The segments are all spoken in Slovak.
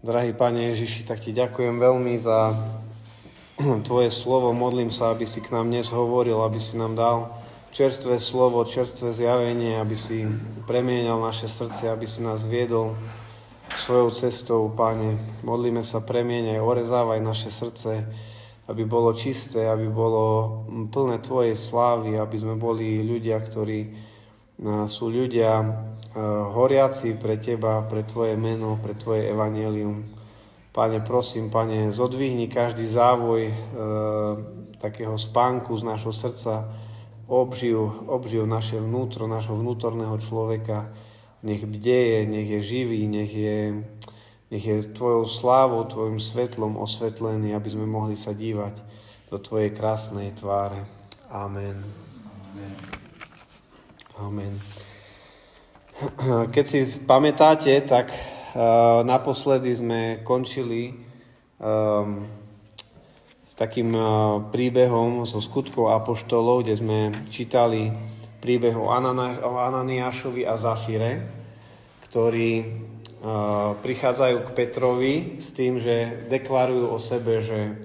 Drahý Pane Ježiši, tak Ti ďakujem veľmi za Tvoje slovo. Modlím sa, aby si k nám dnes hovoril, aby si nám dal čerstvé slovo, čerstvé zjavenie, aby si premienal naše srdce, aby si nás viedol svojou cestou, Pane. Modlíme sa, premieňaj, orezávaj naše srdce, aby bolo čisté, aby bolo plné Tvojej slávy, aby sme boli ľudia, ktorí sú ľudia horiaci pre Teba, pre Tvoje meno, pre Tvoje evanjelium. Pane, prosím, Pane, zodvihni každý závoj takého spánku z nášho srdca, obživ naše vnútro, nášho vnútorného človeka, nech bdeje, nech je živý, nech je Tvojou slávou, Tvojim svetlom osvetlený, aby sme mohli sa dívať do Tvojej krásnej tváre. Amen. Amen. Keď si pamätáte, tak naposledy sme končili s takým príbehom zo Skutkov apoštolov, kde sme čítali príbeh o Ananiášovi a Zafire, ktorí prichádzajú k Petrovi s tým, že deklarujú o sebe, že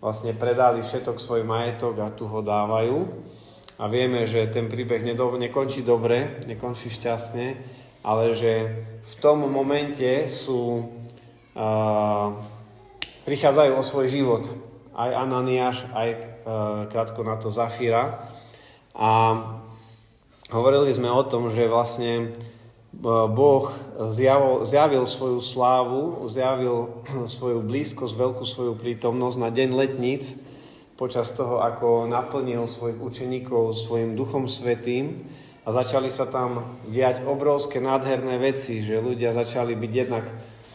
vlastne predali všetok svoj majetok a tu ho dávajú. A vieme, že ten príbeh nekončí dobre, nekončí šťastne, ale že v tom momente prichádzajú o svoj život. Aj Ananiáš, aj krátko na to Zafira. A hovorili sme o tom, že vlastne Boh zjavil svoju slávu, zjavil svoju blízkosť, veľkú svoju prítomnosť na deň letníc, počas toho, ako naplnil svojich učeníkov svojim Duchom Svätým a začali sa tam diať obrovské nádherné veci, že ľudia začali byť jednak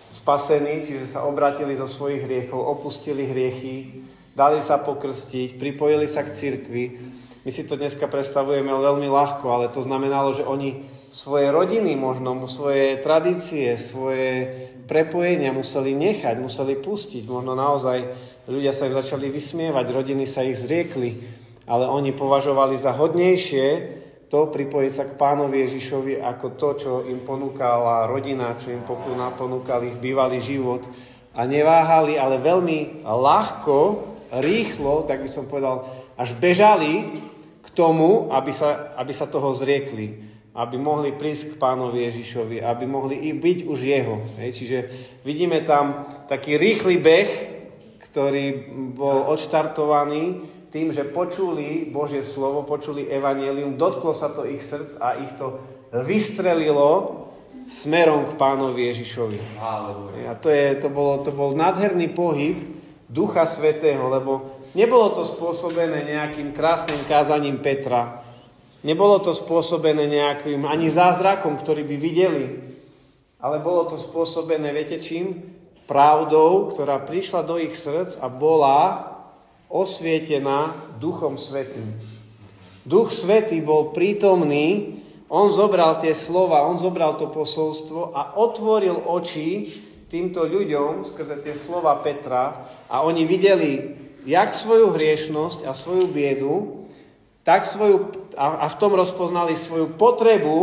spasení, čiže sa obratili zo svojich hriechov, opustili hriechy, dali sa pokrstiť, pripojili sa k cirkvi. My si to dneska predstavujeme veľmi ľahko, ale to znamenalo, že oni svoje rodiny možno, svoje tradície, svoje prepojenia museli nechať, museli pustiť. Možno naozaj ľudia sa im začali vysmievať, rodiny sa ich zriekli, ale oni považovali za hodnejšie to pripojiť sa k Pánovi Ježišovi ako to, čo im ponúkala rodina, čo im ponúkal ich bývalý život. A neváhali, ale veľmi ľahko, rýchlo, tak by som povedal, až bežali k tomu, aby sa toho zriekli, aby mohli prísť k Pánovi Ježišovi, aby mohli byť už jeho. Čiže vidíme tam taký rýchly beh, ktorý bol odštartovaný tým, že počuli Božie slovo, počuli evanjelium, dotklo sa to ich srdc a ich to vystrelilo smerom k Pánovi Ježišovi. A to bol nádherný pohyb Ducha Svätého, lebo nebolo to spôsobené nejakým krásnym kázaním Petra, nebolo to spôsobené nejakým ani zázrakom, ktorý by videli, ale bolo to spôsobené, viete čím? Pravdou, ktorá prišla do ich srdc a bola osvietená Duchom Svätým. Duch Svätý bol prítomný, on zobral tie slova, on zobral to posolstvo a otvoril oči týmto ľuďom skrze tie slova Petra a oni videli jak svoju hriešnosť a svoju biedu, tak a v tom rozpoznali svoju potrebu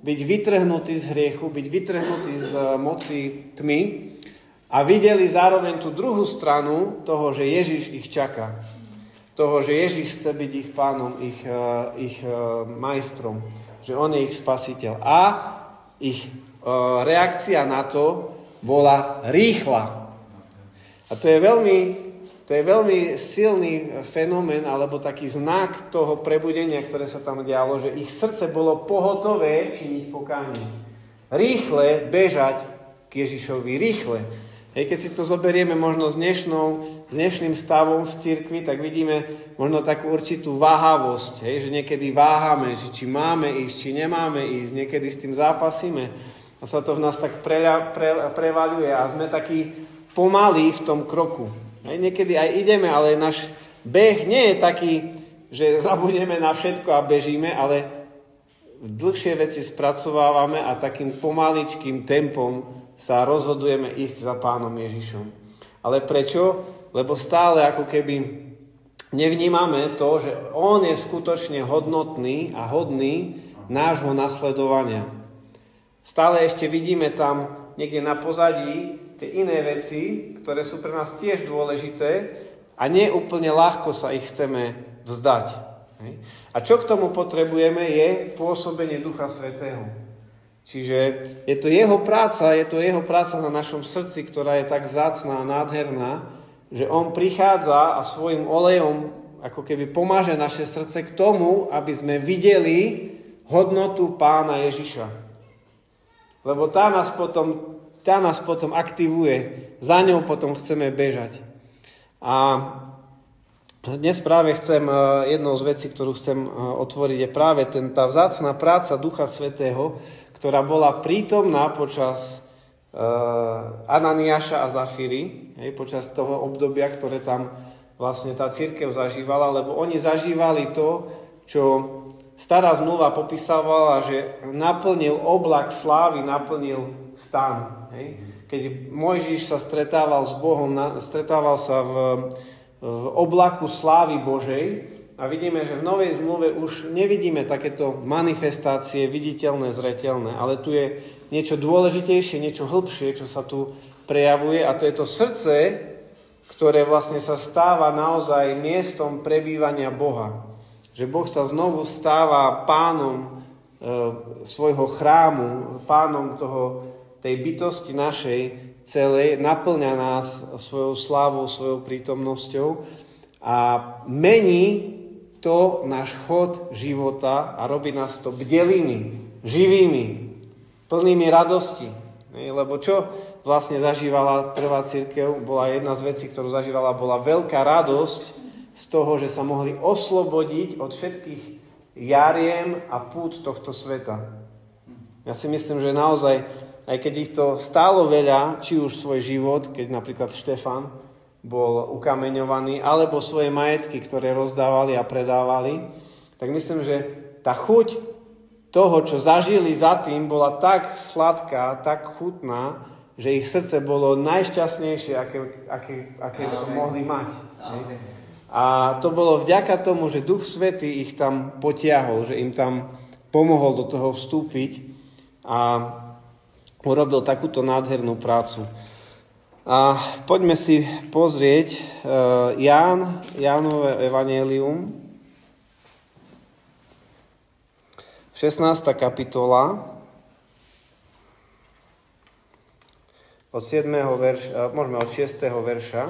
byť vytrhnutý z hriechu, byť vytrhnutý z moci tmy a videli zároveň tú druhú stranu toho, že Ježiš ich čaká. Toho, že Ježiš chce byť ich pánom, ich majstrom, že on je ich spasiteľ. A ich reakcia na to bola rýchla. A to je veľmi silný fenomén, alebo taký znak toho prebudenia, ktoré sa tam dialo, že ich srdce bolo pohotové činiť pokánie. Rýchle bežať k Ježišovi, rýchle. Keď si to zoberieme možno s dnešným stavom v cirkvi, tak vidíme možno takú určitú váhavosť, že niekedy váhame, že či máme ísť, či nemáme ísť, niekedy s tým zápasíme a sa to v nás tak prevaľuje a sme takí pomalí v tom kroku. Niekedy aj ideme, ale náš beh nie je taký, že zabudneme na všetko a bežíme, ale dlhšie veci spracovávame a takým pomaličkým tempom sa rozhodujeme ísť za Pánom Ježišom. Ale prečo? Lebo stále ako keby nevnímame to, že on je skutočne hodnotný a hodný nášho nasledovania. Stále ešte vidíme tam niekde na pozadí tie iné veci, ktoré sú pre nás tiež dôležité a nie úplne ľahko sa ich chceme vzdať. A čo k tomu potrebujeme je pôsobenie Ducha Svätého. Čiže je to jeho práca na našom srdci, ktorá je tak vzácna a nádherná, že on prichádza a svojim olejom ako keby pomáže naše srdce k tomu, aby sme videli hodnotu Pána Ježiša. Lebo tá nás potom aktivuje, za ňou potom chceme bežať. A dnes práve chcem, jednou z vecí, ktorú chcem otvoriť, je práve tá vzácna práca Ducha Svätého, ktorá bola prítomná počas Ananiáša a Zafíry, počas toho obdobia, ktoré tam vlastne tá cirkev zažívala, lebo oni zažívali to, čo stará zmluva popísavala, že naplnil oblak slávy, naplnil stan. Keď Mojžiš sa stretával s Bohom, stretával sa v oblaku slávy Božej a vidíme, že v Novej zmluve už nevidíme takéto manifestácie viditeľné, zreteľné, ale tu je niečo dôležitejšie, niečo hĺbšie, čo sa tu prejavuje a to je to srdce, ktoré vlastne sa stáva naozaj miestom prebývania Boha. Že Boh sa znovu stáva pánom svojho chrámu, pánom tej bytosti našej celej, naplňa nás svojou slávou, svojou prítomnosťou a mení to náš chod života a robí nás to bdelými, živými, plnými radosti. Lebo čo vlastne zažívala prvá cirkev, bola jedna z vecí, ktorú zažívala, bola veľká radosť z toho, že sa mohli oslobodiť od všetkých jariem a pút tohto sveta. Ja si myslím, že naozaj, aj keď ich to stálo veľa, či už svoj život, keď napríklad Štefan bol ukameňovaný, alebo svoje majetky, ktoré rozdávali a predávali, tak myslím, že tá chuť toho, čo zažili za tým, bola tak sladká, tak chutná, že ich srdce bolo najšťastnejšie, aké mohli mať. A to bolo vďaka tomu, že Duch Svätý ich tam potiahol, že im tam pomohol do toho vstúpiť a urobil takúto nádhernú prácu. A poďme si pozrieť Jánové evanjelium, 16. kapitola, od 7. verša, môžeme od 6. verša.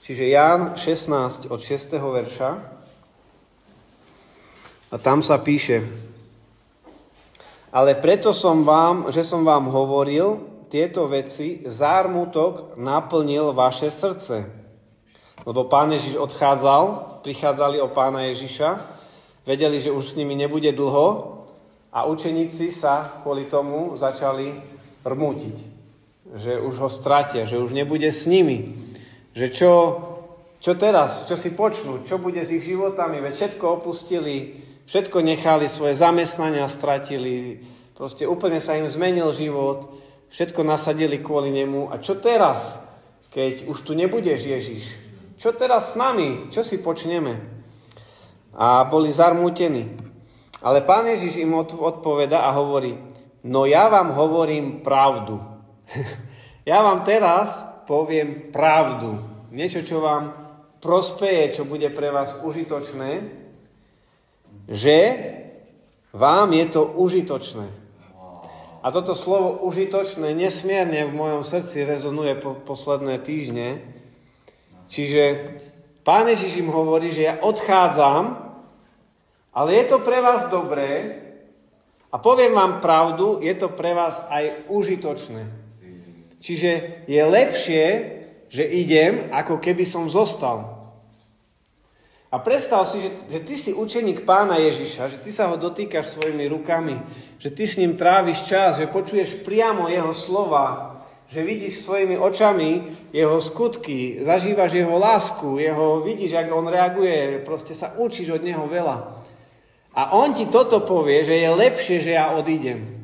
Čiže Ján 16 od 6. verša. A tam sa píše: Ale preto som vám hovoril tieto veci, zármutok naplnil vaše srdce. Lebo Pán Ježiš odchádzal, prichádzali o Pána Ježiša, vedeli, že už s nimi nebude dlho a učeníci sa kvôli tomu začali rmútiť. Že už ho stratia, že už nebude s nimi. Že čo teraz, čo si počnú, čo bude s ich životami, veď všetko opustili, všetko nechali, svoje zamestnania stratili, proste úplne sa im zmenil život, všetko nasadili kvôli nemu. A čo teraz, keď už tu nebudeš, Ježiš? Čo teraz s nami? Čo si počneme? A boli zarmútení. Ale Pán Ježiš im odpoveda a hovorí: No ja vám hovorím pravdu. Ja vám teraz poviem pravdu. Niečo, čo vám prospeje, čo bude pre vás užitočné, že vám je to užitočné. A toto slovo užitočné nesmierne v mojom srdci rezonuje posledné týždne. Čiže Pán Ježiš im hovorí, že ja odchádzam, ale je to pre vás dobré a poviem vám pravdu, je to pre vás aj užitočné. Čiže je lepšie, že idem, ako keby som zostal. A predstav si, že ty si učeník Pána Ježiša, že ty sa ho dotýkaš svojimi rukami, že ty s ním tráviš čas, že počuješ priamo jeho slova, že vidíš svojimi očami jeho skutky, zažívaš jeho lásku, vidíš, ako on reaguje, proste sa učíš od neho veľa. A on ti toto povie, že je lepšie, že ja odídem.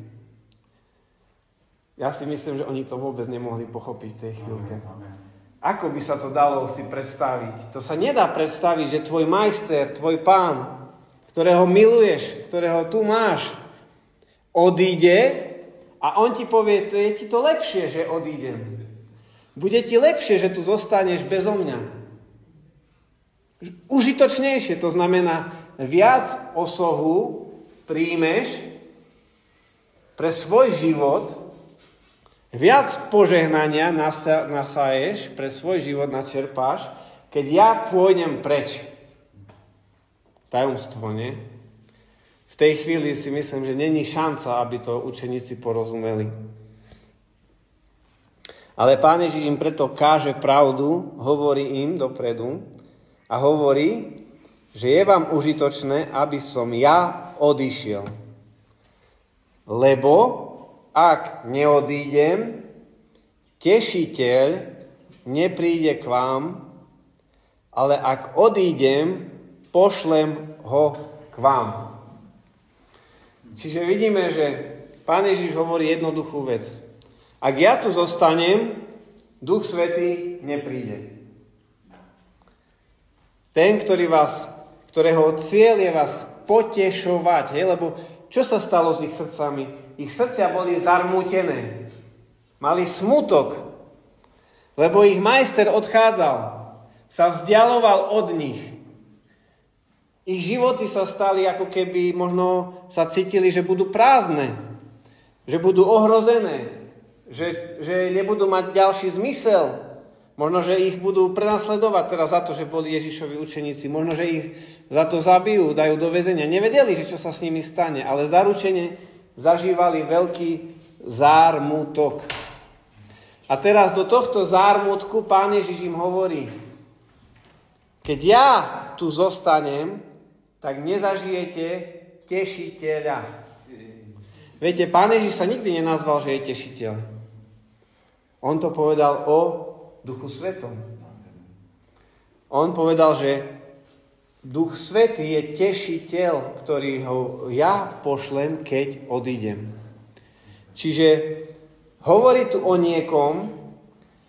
Ja si myslím, že oni to vôbec nemohli pochopiť v tej chvíľke. Ako by sa to dalo si predstaviť? To sa nedá predstaviť, že tvoj majster, tvoj pán, ktorého miluješ, ktorého tu máš, odíde a on ti povie, je ti to lepšie, že odídem. Bude ti lepšie, že tu zostaneš bezo mňa. Užitočnejšie, to znamená, viac osohu príjmeš pre svoj život, viac požehnania nasaješ, pre svoj život načerpáš, keď ja pôjdem preč. Tajomstvo, nie? V tej chvíli si myslím, že není šanca, aby to učeníci porozumeli. Ale Pán Ježiš im preto káže pravdu, hovorí im dopredu a hovorí, že je vám užitočné, aby som ja odišiel. Lebo ak neodídem, tešiteľ nepríde k vám, ale ak odídem, pošlem ho k vám. Čiže vidíme, že Pán Ježiš hovorí jednoduchú vec. Ak ja tu zostanem, Duch Svätý nepríde. Ten, ktorého cieľ je vás potešovať, lebo čo sa stalo s ich srdcami? Ich srdcia boli zarmútené. Mali smutok, lebo ich majster odchádzal, sa vzdialoval od nich. Ich životy sa stali, ako keby možno sa cítili, že budú prázdne, že budú ohrozené, že nebudú mať ďalší zmysel. Možno, že ich budú prenasledovať teraz za to, že boli Ježišovi učeníci. Možno, že ich za to zabijú, dajú do väzenia. Nevedeli, že čo sa s nimi stane, ale zaručene zažívali veľký zármutok. A teraz do tohto zármutku Pán Ježiš im hovorí, keď ja tu zostanem, tak nezažijete tešiteľa. Viete, Pán Ježiš sa nikdy nenazval, že je tešiteľ. On to povedal o Duchu Svetom. On povedal, že Duch Svätý je tešiteľ, ktorý ho ja pošlem, keď odídem. Čiže hovorí tu o niekom,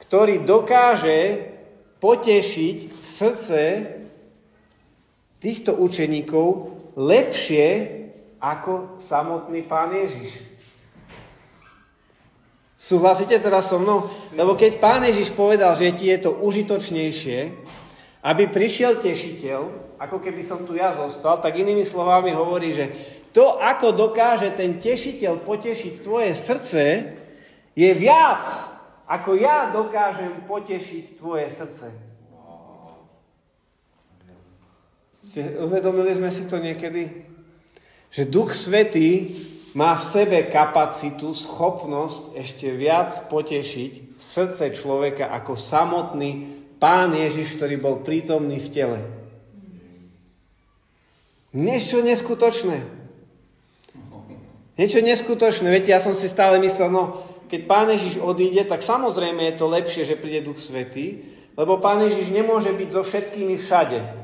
ktorý dokáže potešiť srdce týchto učeníkov lepšie ako samotný Pán Ježiš. Súhlasíte teraz so mnou? Lebo keď Pán Ježiš povedal, že ti je to užitočnejšie, aby prišiel tešiteľ, ako keby som tu ja zostal, tak inými slovami hovorí, že to, ako dokáže ten tešiteľ potešiť tvoje srdce, je viac, ako ja dokážem potešiť tvoje srdce. Uvedomili sme si to niekedy? Že Duch Svätý má v sebe kapacitu, schopnosť ešte viac potešiť srdce človeka ako samotný Pán Ježiš, ktorý bol prítomný v tele. Niečo neskutočné. Niečo neskutočné. Viete, ja som si stále myslel, keď Pán Ježiš odíde, tak samozrejme je to lepšie, že príde Duch Svätý, lebo Pán Ježiš nemôže byť so všetkými všade.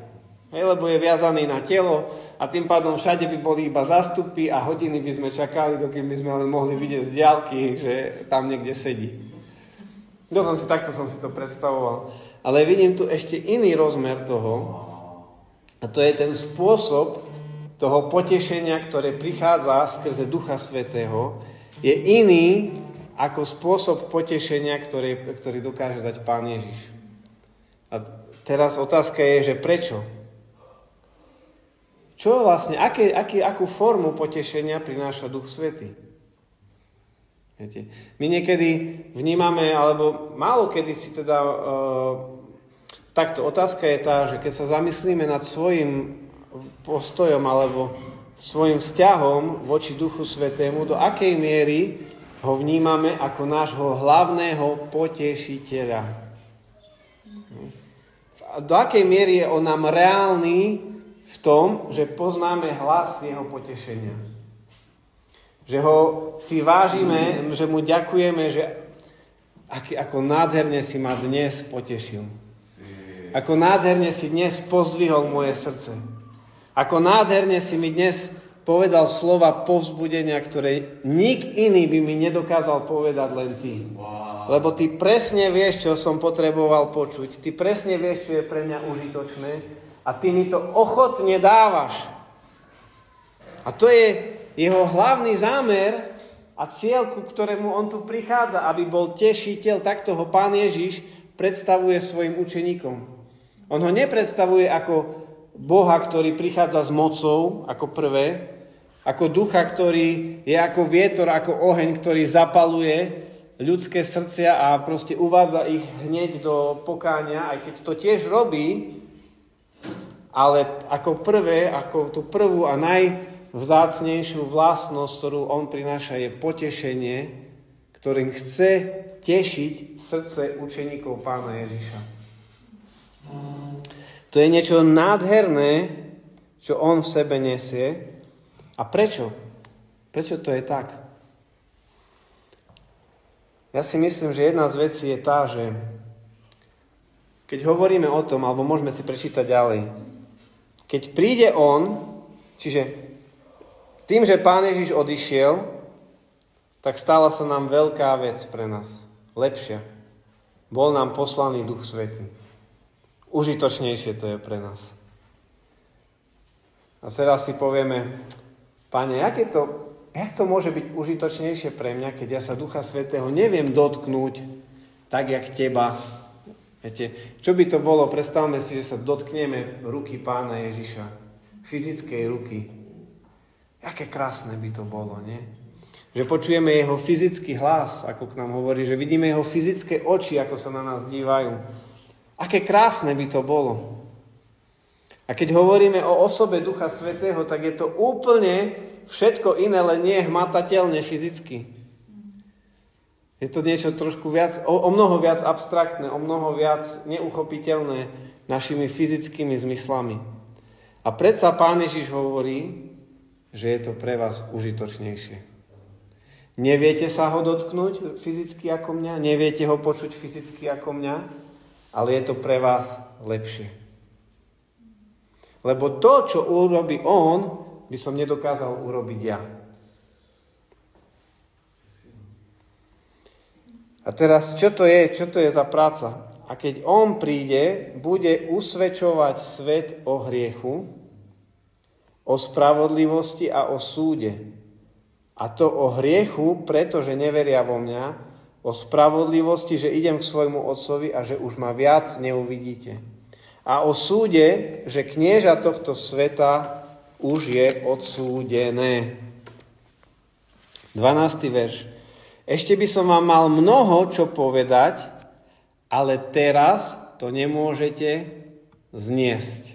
Lebo je viazaný na telo a tým pádom všade by boli iba zástupy a hodiny by sme čakali, dokým by sme len mohli vidieť z diaľky, že tam niekde sedí. Takto som si to predstavoval. Ale vidím tu ešte iný rozmer toho, a to je ten spôsob toho potešenia, ktoré prichádza skrze Ducha Svätého, je iný ako spôsob potešenia, ktorý dokáže dať Pán Ježiš. A teraz otázka je, že prečo? Čo vlastne, akú formu potešenia prináša Duch Svätý? Viete, my niekedy vnímame, alebo málo kedy si teda takto. Otázka je tá, že keď sa zamyslíme nad svojim postojom alebo svojim vzťahom voči Duchu Svätému, do akej miery ho vnímame ako nášho hlavného potešiteľa. Do akej miery je on nám reálny v tom, že poznáme hlas jeho potešenia. Že ho si vážime, že mu ďakujeme, že ako nádherne si ma dnes potešil. Ako nádherne si dnes pozdvihol moje srdce. Ako nádherne si mi dnes povedal slova povzbudenia, ktoré nik iný by mi nedokázal povedať, len ty. Wow. Lebo ty presne vieš, čo som potreboval počuť. Ty presne vieš, čo je pre mňa užitočné. A ty mi to ochotne dávaš. A to je jeho hlavný zámer a cieľ, ku ktorému on tu prichádza, aby bol tešiteľ, takto ho Pán Ježiš predstavuje svojim učeníkom. On ho nepredstavuje ako Boha, ktorý prichádza s mocou, ako prvé, ako ducha, ktorý je ako vietor, ako oheň, ktorý zapaluje ľudské srdcia a proste uvádza ich hneď do pokánia, aj keď to tiež robí, ale ako prvé, ako tú prvú a najvzácnejšiu vlastnosť, ktorú on prináša, je potešenie, ktorým chce tešiť srdce učeníkov Pána Ježiša. To je niečo nádherné, čo on v sebe nesie. A prečo? Prečo to je tak? Ja si myslím, že jedna z vecí je tá, že keď hovoríme o tom, alebo môžeme si prečítať ďalej, keď príde on, čiže tým, že Pán Ježiš odišiel, tak stala sa nám veľká vec pre nás. Lepšia. Bol nám poslaný Duch Svätý. Užitočnejšie to je pre nás. A teraz si povieme, Pane, jak to môže byť užitočnejšie pre mňa, keď ja sa Ducha Svätého neviem dotknúť tak, jak teba. Viete, čo by to bolo? Predstavme si, že sa dotkneme ruky Pána Ježiša. Fyzickej ruky. Aké krásne by to bolo, nie? Že počujeme jeho fyzický hlas, ako k nám hovorí, že vidíme jeho fyzické oči, ako sa na nás dívajú. Aké krásne by to bolo. A keď hovoríme o osobe Ducha Svätého, tak je to úplne všetko iné, len nie hmatateľne fyzicky. Je to niečo trošku viac, o mnoho viac abstraktné, o mnoho viac neuchopiteľné našimi fyzickými zmyslami. A predsa Pán Ježiš hovorí, že je to pre vás užitočnejšie. Neviete sa ho dotknúť fyzicky ako mňa, neviete ho počuť fyzicky ako mňa, ale je to pre vás lepšie. Lebo to, čo urobí on, by som nedokázal urobiť ja. A teraz, čo to je za práca? A keď on príde, bude usvedčovať svet o hriechu, o spravodlivosti a o súde. A to o hriechu, pretože neveria vo mňa, o spravodlivosti, že idem k svojmu otcovi a že už ma viac neuvidíte. A o súde, že knieža tohto sveta už je odsúdené. 12. verš. Ešte by som vám mal mnoho čo povedať, ale teraz to nemôžete zniesť.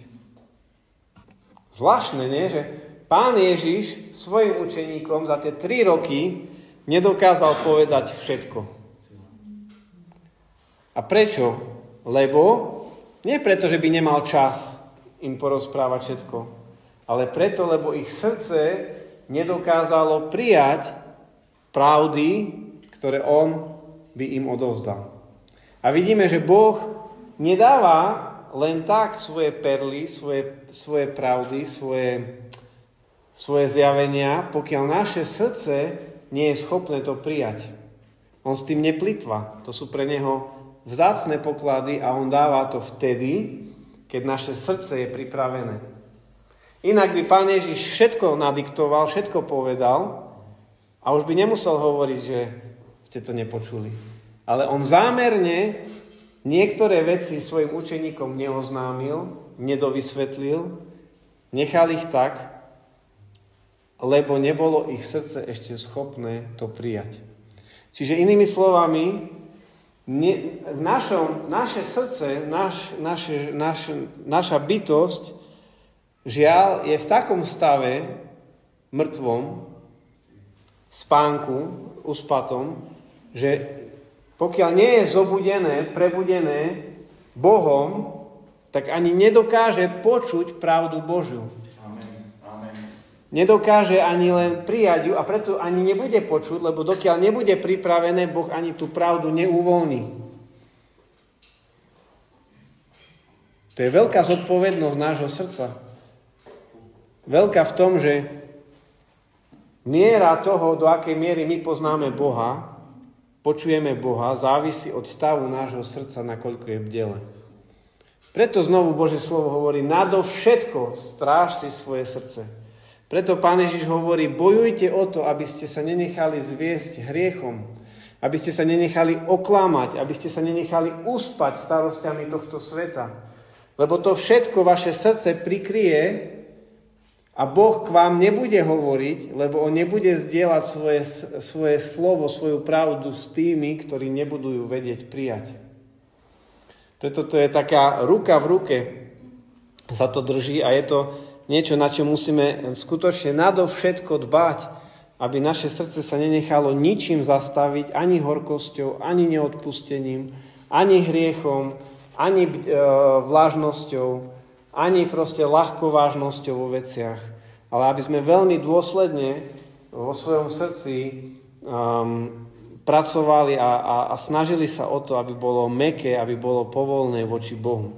Zvláštne, nie? Že Pán Ježiš svojim učeníkom za tie 3 roky nedokázal povedať všetko. A prečo? Lebo nie preto, že by nemal čas im porozprávať všetko, ale preto, lebo ich srdce nedokázalo prijať pravdy, ktoré on by im odovzdal. A vidíme, že Boh nedáva len tak svoje perly, svoje pravdy, svoje zjavenia, pokiaľ naše srdce nie je schopné to prijať. On s tým neplitva. To sú pre neho vzácne poklady a on dáva to vtedy, keď naše srdce je pripravené. Inak by Pán Ježiš všetko nadiktoval, všetko povedal a už by nemusel hovoriť, že ste to nepočuli. Ale on zámerne niektoré veci svojim učeníkom neoznámil, nedovysvetlil, nechal ich tak, lebo nebolo ich srdce ešte schopné to prijať. Čiže inými slovami, naše srdce, naša bytosť, žiaľ, je v takom stave mŕtvom, spánku, uspatom, že pokiaľ nie je zobudené, prebudené Bohom, tak ani nedokáže počuť pravdu Božiu. Nedokáže ani len prijať ju a preto ani nebude počuť, lebo dokiaľ nebude pripravené, Boh ani tú pravdu neuvoľní. To je veľká zodpovednosť nášho srdca. Veľká v tom, že miera toho, do akej miery my poznáme Boha, počujeme Boha, závisí od stavu nášho srdca, nakoľko je bdele. Preto znovu Božie slovo hovorí, nadovšetko stráž si svoje srdce. Preto Pán Ježiš hovorí, bojujte o to, aby ste sa nenechali zviesť hriechom, aby ste sa nenechali oklamať, aby ste sa nenechali uspať starosťami tohto sveta. Lebo to všetko vaše srdce prikryje a Boh k vám nebude hovoriť, lebo on nebude zdieľať svoje slovo, svoju pravdu s tými, ktorí nebudú ju vedieť prijať. Preto to je taká ruka v ruke, sa to drží a je to niečo, na čo musíme skutočne nadovšetko dbať, aby naše srdce sa nenechalo ničím zastaviť, ani horkosťou, ani neodpustením, ani hriechom, ani vlážnosťou, ani proste ľahkovážnosťou vo veciach. Ale aby sme veľmi dôsledne vo svojom srdci pracovali a snažili sa o to, aby bolo mäkké, aby bolo povolné voči Bohu.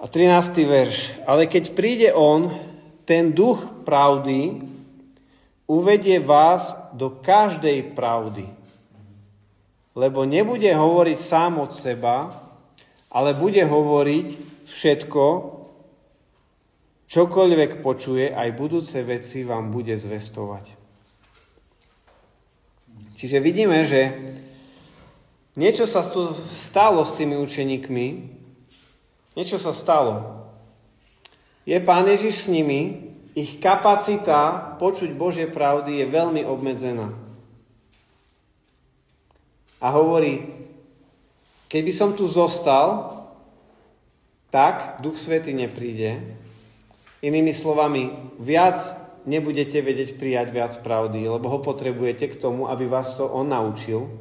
A 13. verš. Ale keď príde on, ten duch pravdy uvedie vás do každej pravdy. Lebo nebude hovoriť sám od seba, ale bude hovoriť všetko, čokoľvek počuje, aj budúce veci vám bude zvestovať. Čiže vidíme, že niečo sa tu stalo s tými učeníkmi, niečo sa stalo. Je Pán Ježiš s nimi, ich kapacita počuť Božie pravdy je veľmi obmedzená. A hovorí, keby som tu zostal, tak Duch Svätý nepríde. Inými slovami, viac nebudete vedieť prijať viac pravdy, lebo ho potrebujete k tomu, aby vás to on naučil.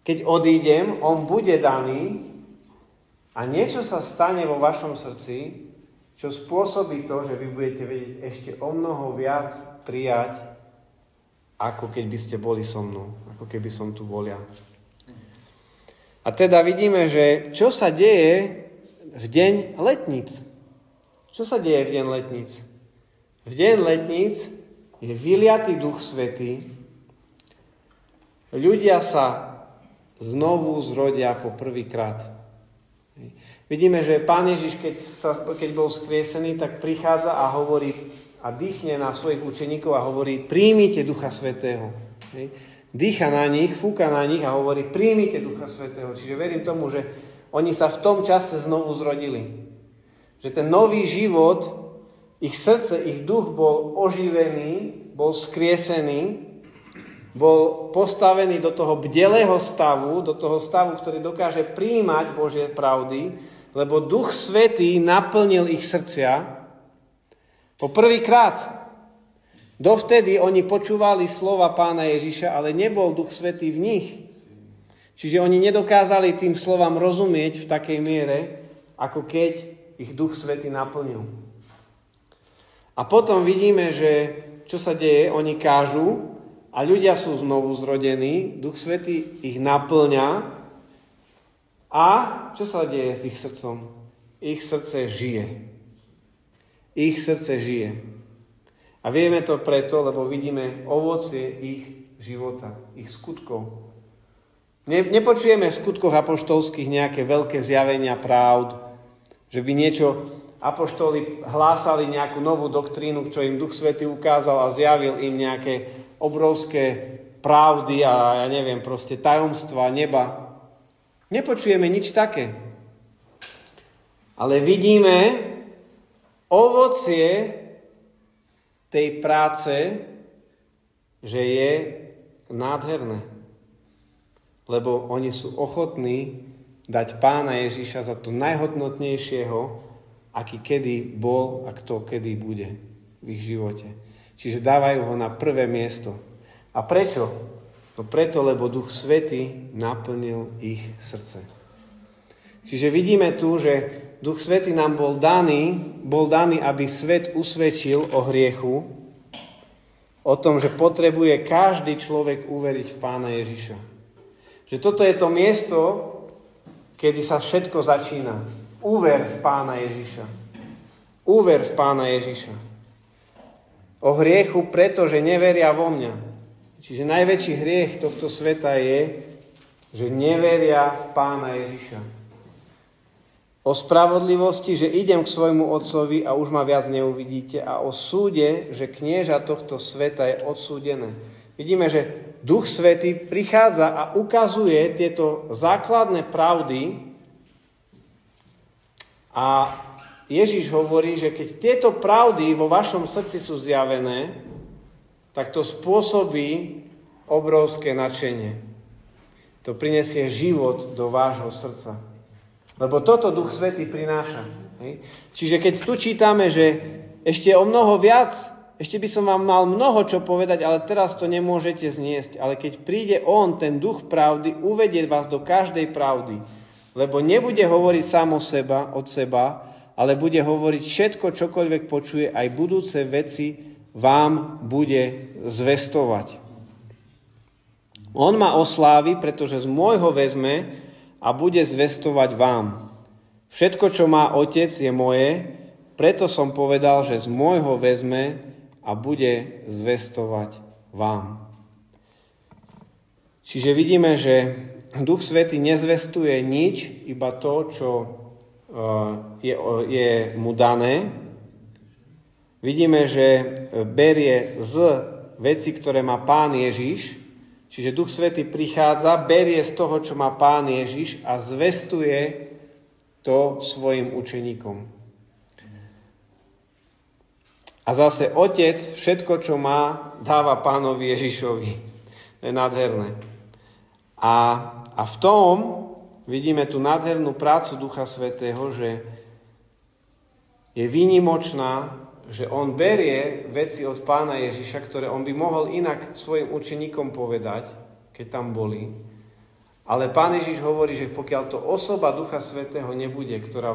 Keď odídem, on bude daný a niečo sa stane vo vašom srdci, čo spôsobí to, že vy budete vedieť ešte o mnoho viac prijať, ako keď by ste boli so mnou, ako keby som tu bol ja. A teda vidíme, že čo sa deje v deň letníc. Čo sa deje v deň letníc? V deň letníc je vyliatý Duch Svätý. Ľudia sa znovu zrodia po prvýkrát. Vidíme, že Pán Ježiš, keď bol skriesený, tak prichádza a hovorí a dýchne na svojich učeníkov a hovorí, príjmite Ducha Svätého. Dýcha na nich, fúka na nich a hovorí, príjmite Ducha Svätého. Čiže verím tomu, že oni sa v tom čase znovu zrodili. Že ten nový život, ich srdce, ich duch bol oživený, bol skriesený, bol postavený do toho bdelého stavu, do toho stavu, ktorý dokáže prijímať Božie pravdy, lebo Duch Svätý naplnil ich srdcia po prvýkrát. Dovtedy oni počúvali slova Pána Ježiša, ale nebol Duch Svätý v nich. Čiže oni nedokázali tým slovám rozumieť v takej miere, ako keď ich Duch Svätý naplnil. A potom vidíme, že čo sa deje, oni kážu a ľudia sú znovu zrodení, Duch Svätý ich naplňa a čo sa deje s ich srdcom? Ich srdce žije. Ich srdce žije. A vieme to preto, lebo vidíme ovocie ich života, ich skutkov. Nepočujeme v skutkoch apoštolských nejaké veľké zjavenia pravd, že by niečo apoštoli hlásali nejakú novú doktrínu, čo im Duch Svätý ukázal a zjavil im nejaké obrovské pravdy a ja neviem, proste tajomstva neba. Nepočujeme nič také. Ale vidíme ovocie tej práce, že je nádherné. Lebo oni sú ochotní dať Pána Ježiša za to najhodnotnejšieho, aký kedy bol a kto kedy bude v ich živote. Čiže dávajú ho na prvé miesto. A prečo? No preto, lebo Duch Svätý naplnil ich srdce. Čiže vidíme tu, že Duch Svätý nám bol daný, aby svet usvedčil o hriechu, o tom, že potrebuje každý človek uveriť v Pána Ježiša. Že toto je to miesto, kedy sa všetko začína. Uver v Pána Ježiša. Uver v Pána Ježiša. O hriechu, pretože neveria vo mňa. Čiže najväčší hriech tohto sveta je, že neveria v Pána Ježiša. o spravodlivosti, že idem k svojmu otcovi a už ma viac neuvidíte, a o súde, že knieža tohto sveta je odsúdené. Vidíme, že Duch Svätý prichádza a ukazuje tieto základné pravdy a Ježiš hovorí, že keď tieto pravdy vo vašom srdci sú zjavené, tak to spôsobí obrovské nadšenie. To prinesie život do vášho srdca. Lebo toto Duch Svätý prináša. Hej? Čiže keď tu čítame, že ešte o mnoho viac, ešte by som vám mal mnoho čo povedať, ale teraz to nemôžete zniesť. Ale keď príde On, ten Duch pravdy, uvedie vás do každej pravdy. Lebo nebude hovoriť sám od seba, ale bude hovoriť všetko, čokoľvek počuje, aj budúce veci vám bude zvestovať. On ma oslávi, pretože z môjho vezme a bude zvestovať vám. Všetko, čo má Otec, je moje, preto som povedal, že z môjho vezme a bude zvestovať vám. Čiže vidíme, že Duch Svätý nezvestuje nič, iba to, čo je mu dané. Vidíme, že berie z veci, ktoré má Pán Ježiš. Čiže Duch Svätý prichádza, berie z toho, čo má Pán Ježiš a zvestuje to svojim učeníkom. A zase Otec všetko, čo má, dáva Pánovi Ježišovi. To je nádherné. A v tom vidíme tú nádhernú prácu Ducha Svätého, že je výnimočná, že on berie veci od Pána Ježiša, ktoré on by mohol inak svojim učeníkom povedať, keď tam boli. Ale Pán Ježiš hovorí, že pokiaľ to osoba Ducha Svätého nebude, ktorá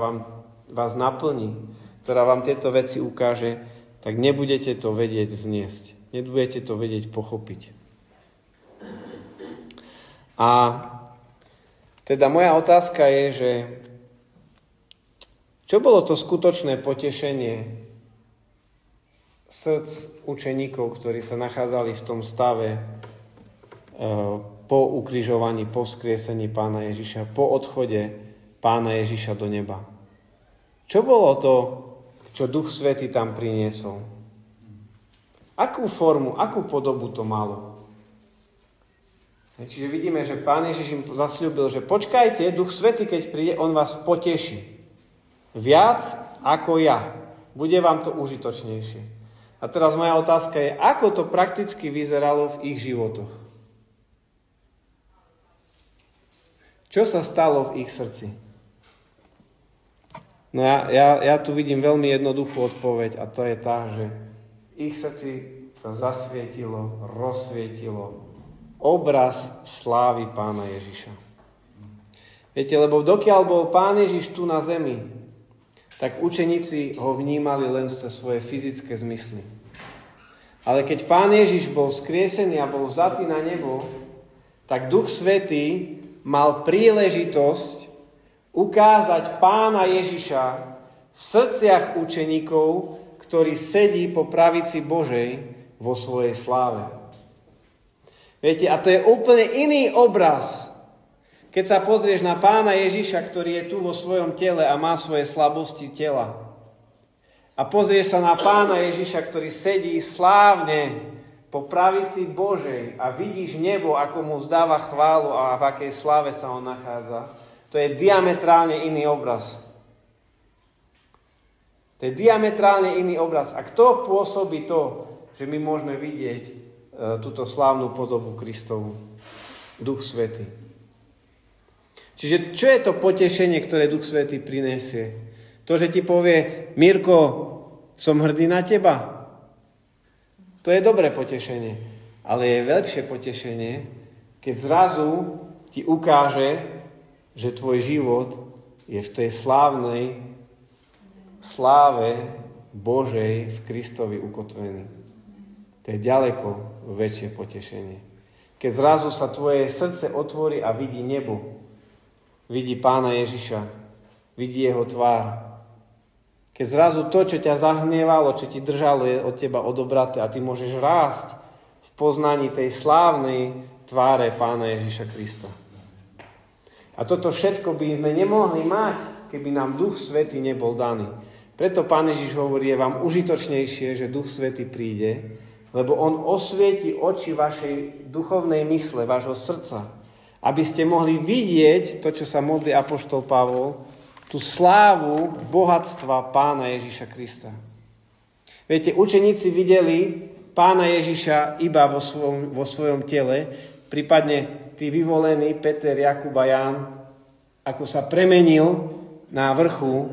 vás naplní, ktorá vám tieto veci ukáže, tak nebudete to vedieť zniesť. Nebudete to vedieť pochopiť. A teda moja otázka je, že čo bolo to skutočné potešenie srdc učeníkov, ktorí sa nachádzali v tom stave po ukrižovaní, po vzkriesení Pána Ježiša, po odchode Pána Ježiša do neba. Čo bolo to, čo Duch Svätý tam priniesol? Akú formu, akú podobu to malo? Čiže vidíme, že Pán Ježiš im zasľúbil, že počkajte, Duch Svätý, keď príde, on vás poteší. Viac ako ja. Bude vám to užitočnejšie. A teraz moja otázka je, ako to prakticky vyzeralo v ich životoch? Čo sa stalo v ich srdci? No ja tu vidím veľmi jednoduchú odpoveď a to je tá, že v ich srdci sa zasvietilo, rozsvietilo obraz slávy Pána Ježiša. Viete, lebo dokiaľ bol Pán Ježiš tu na zemi, tak učeníci ho vnímali len cez svoje fyzické zmysly. Ale keď Pán Ježiš bol skriesený a bol vzatý na nebo, tak Duch Svätý mal príležitosť ukázať Pána Ježiša v srdciach učeníkov, ktorý sedí po pravici Božej vo svojej sláve. Viete, a to je úplne iný obraz, keď sa pozrieš na Pána Ježiša, ktorý je tu vo svojom tele a má svoje slabosti tela. A pozrieš sa na Pána Ježiša, ktorý sedí slávne po pravici Božej a vidíš nebo, ako mu vzdáva chválu a v akej sláve sa on nachádza. To je diametrálne iný obraz. To je diametrálne iný obraz. A kto pôsobí to, že my môžeme vidieť túto slávnu podobu Kristovu? Duch Svätý. Čiže čo je to potešenie, ktoré Duch Svätý prinesie? To, že ti povie, Mirko, som hrdý na teba. To je dobré potešenie. Ale je lepšie potešenie, keď zrazu ti ukáže, že tvoj život je v tej slávnej sláve Božej v Kristovi ukotvený. To je ďaleko väčšie potešenie. Keď zrazu sa tvoje srdce otvorí a vidí nebo, vidí Pána Ježiša, vidí jeho tvár. Keď zrazu to, čo ťa zahnievalo, čo ti držalo, je od teba odobraté a ty môžeš rásť v poznaní tej slávnej tváre Pána Ježiša Krista. A toto všetko by sme nemohli mať, keby nám Duch Svätý nebol daný. Preto Pán Ježiš hovorí, je vám užitočnejšie, že Duch Svätý príde, lebo on osvieti oči vašej duchovnej mysle, vášho srdca, aby ste mohli vidieť to, čo sa modlí apoštol Pavol, tú slávu bohatstva Pána Ježiša Krista. Viete, učeníci videli Pána Ježiša iba vo svojom tele, prípadne tí vyvolení Peter, Jakub a Ján, ako sa premenil na vrchu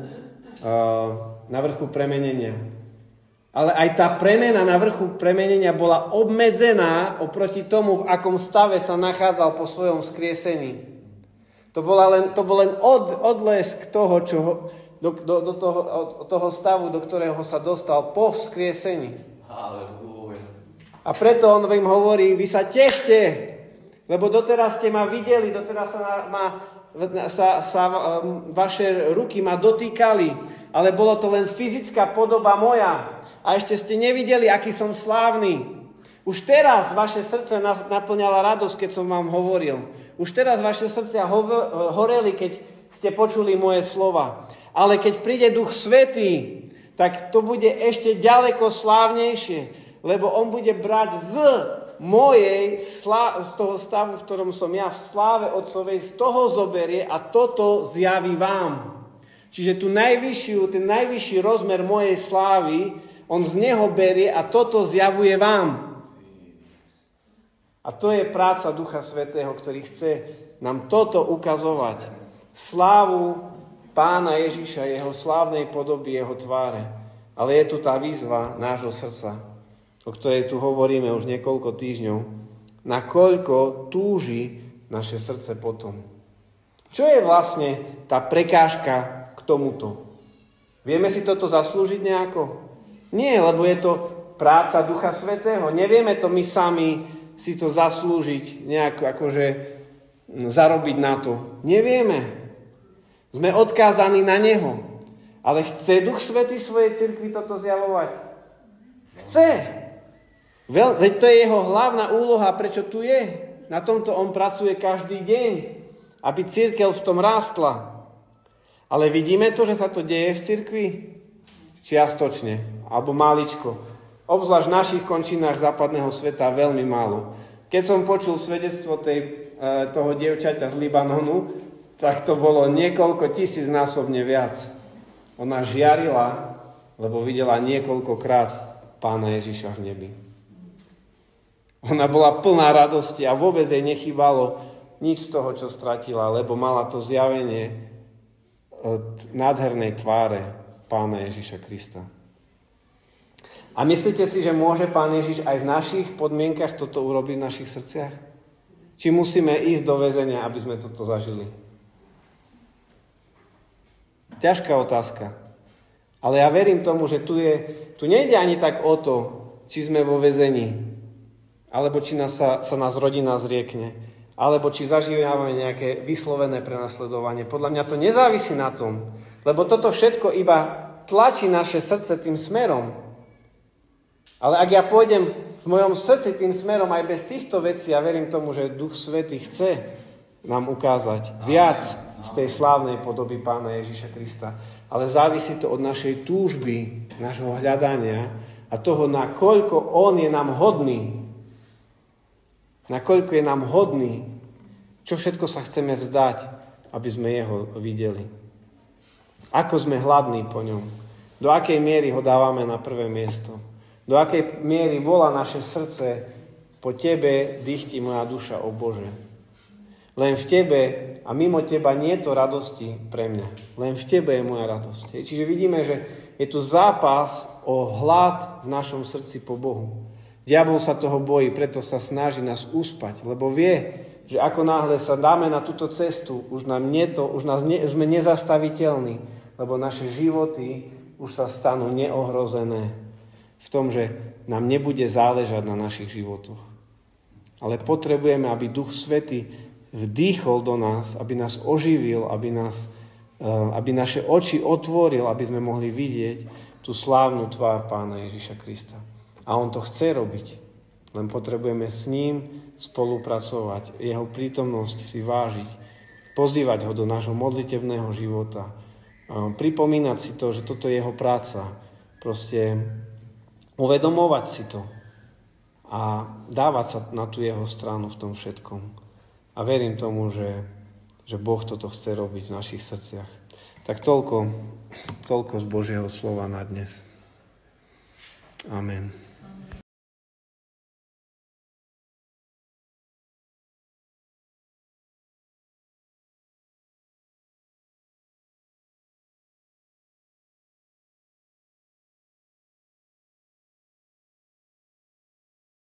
premenenia. Ale aj tá premena na vrchu premenenia bola obmedzená oproti tomu, v akom stave sa nachádzal po svojom skriesení. To bol len odlesk toho, do toho stavu, do ktorého sa dostal po vzkriesení. A preto on im hovorí, vy sa tešte, lebo doteraz ste ma videli, doteraz vaše ruky ma dotýkali, ale bolo to len fyzická podoba moja. A ešte ste nevideli, aký som slávny. Už teraz vaše srdce naplňala radosť, keď som vám hovoril. Už teraz vaše srdcia horeli, keď ste počuli moje slova. Ale keď príde Duch Svätý, tak to bude ešte ďaleko slávnejšie, lebo on bude brať z toho stavu, v ktorom som ja v sláve Otcovej, z toho zoberie a toto zjaví vám. Čiže ten najvyšší rozmer mojej slávy, on z neho berie a toto zjavuje vám. A to je práca Ducha Svätého, ktorý chce nám toto ukazovať. Slávu Pána Ježiša, jeho slávnej podoby, jeho tváre. Ale je tu tá výzva nášho srdca, o ktorej tu hovoríme už niekoľko týždňov. Nakoľko túži naše srdce potom. Čo je vlastne tá prekážka k tomuto? Vieme si toto zaslúžiť nejako? Nie, lebo je to práca Ducha Svätého. Nevieme to my sami si to zaslúžiť, nejako akože zarobiť na to. Nevieme. Sme odkázaní na Neho. Ale chce Duch Svätý svojej cirkvi toto zjavovať? Chce. Veď to je jeho hlavná úloha, prečo tu je. Na tomto on pracuje každý deň, aby cirkev v tom rástla. Ale vidíme to, že sa to deje v cirkvi? Čiastočne, alebo maličko. Obzvlášť v našich končinách západného sveta veľmi málo. Keď som počul svedectvo toho dievčaťa z Libanonu, tak to bolo niekoľko tisícnásobne viac. Ona žiarila, lebo videla niekoľkokrát Pána Ježiša v nebi. Ona bola plná radosti a vôbec jej nechýbalo nič z toho, čo stratila, lebo mala to zjavenie nádhernej tváre Pána Ježiša Krista. A myslíte si, že môže Pán Ježiš aj v našich podmienkach toto urobiť v našich srdciach? Či musíme ísť do väzenia, aby sme toto zažili? Ťažká otázka. Ale ja verím tomu, že tu nejde ani tak o to, či sme vo väzení, alebo či sa nás rodina zriekne, alebo či zažívame nejaké vyslovené prenasledovanie. Podľa mňa to nezávisí na tom, lebo toto všetko iba tlačí naše srdce tým smerom. Ale ak ja pôjdem v mojom srdci tým smerom aj bez týchto vecí, ja verím tomu, že Duch Svätý chce nám ukázať viac z tej slávnej podoby Pána Ježiša Krista. Ale závisí to od našej túžby, našho hľadania a toho, nakoľko on je nám hodný. Nakoľko je nám hodný, čo všetko sa chceme vzdať, aby sme jeho videli. Ako sme hladní po ňom. Do akej miery ho dávame na prvé miesto. Do akej miery volá naše srdce po tebe dychtí moja duša, o Bože. Len v tebe a mimo teba nie je to radosti pre mňa. Len v tebe je moja radosť. Čiže vidíme, že je tu zápas o hlad v našom srdci po Bohu. Diabol sa toho bojí, preto sa snaží nás uspať, lebo vie, že ako náhle sa dáme na túto cestu, už sme nezastaviteľní, lebo naše životy už sa stanú neohrozené v tom, že nám nebude záležať na našich životoch. Ale potrebujeme, aby Duch Svätý vdýchol do nás, aby nás oživil, aby naše oči otvoril, aby sme mohli vidieť tú slávnu tvár Pána Ježiša Krista. A on to chce robiť. Len potrebujeme s ním spolupracovať, jeho prítomnosť si vážiť, pozývať ho do nášho modlitebného života, pripomínať si to, že toto je jeho práca. Proste uvedomovať si to a dávať sa na tú jeho stranu v tom všetkom. A verím tomu, že Boh toto chce robiť v našich srdciach. Tak toľko z Božieho slova na dnes. Amen.